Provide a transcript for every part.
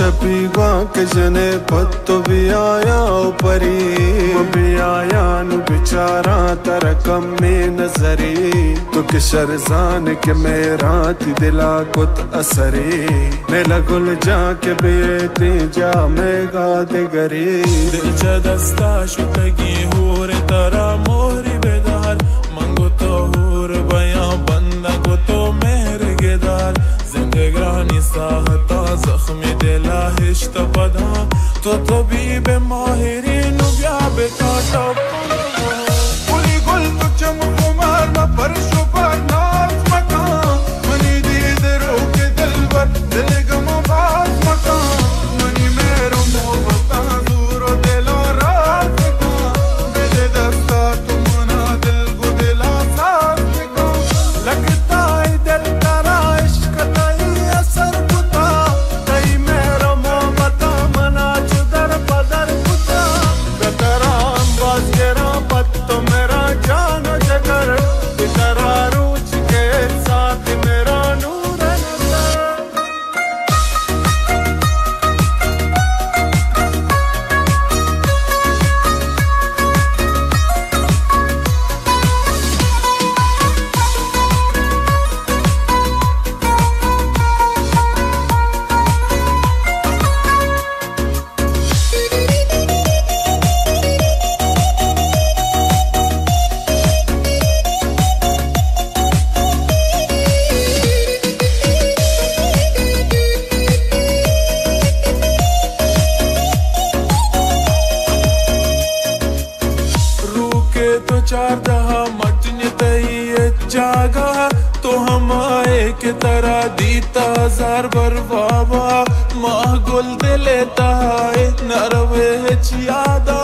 शपीवा के जने पत्तो भी आया परी भी आया नु बेचारा तारा कम में नजरी तो कि शरजान के मेरा ती दिला कुत असरी मेला गुल जाके बेते जा मैं गाते गरी दिल चा दस्ता शुतगी होर तारा मोहरी बेदार मंगो तो होर बया बंदा को तो मेहर गेदार जिंदगानी साहता जख्मी दिला हिश्त पदा तो तबीब माहिरीन ब्या बेटा पुली गुल तो चमकुमार मा परशु पर नाच मका मनी दीद रो के दिल पर दिल गम बाज मका मनी मेरो मोहब्बता दूर दिलो रात का मेरे दस्ता तुमना दिल को दिला साथ का लगता है दिल तारा इश्क नहीं असर कुता कई मेरो मोहब्बता मना चुदर पदर कुता बेतरा अंबाज गेरा पत्तो मेरा जान जगर तेरा रूच के साथ मेरा नूर नजर तो चार दहा मटन तई जागा तो हम आए के तरह दीता हजार बरबाबा माह गुल दिले तहाए नरवे चियादा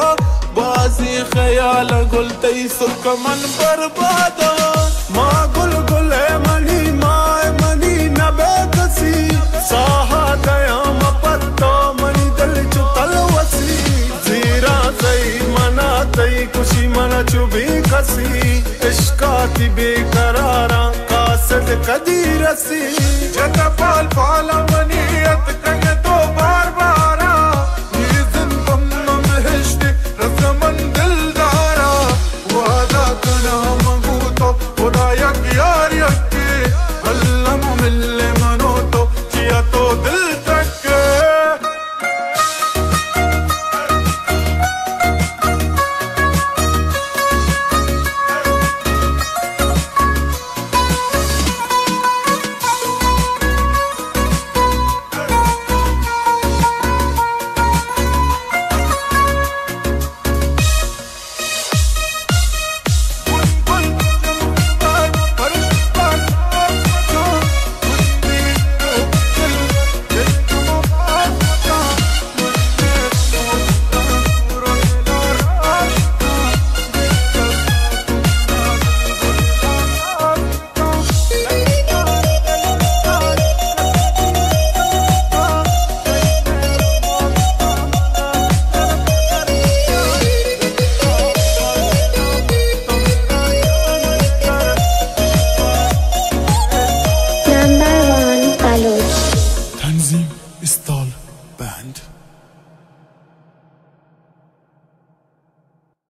बाजी ख्याल गुल तई सुकमन बर्बादा माँ गुल गुल मनी माए मनी नबे कसी साहा दया मपत्ता मनी दिल चुतल वसी जीरा तई मना तई खुशी मना चुभी कसी इश्का की बेकरारा कासद कदी रसी जत पाल पाला मनीयत कहे तो बार बारा ये जिंदम महश्त रज़मन दिलदारा वादा कना मंगू तो खुदा यक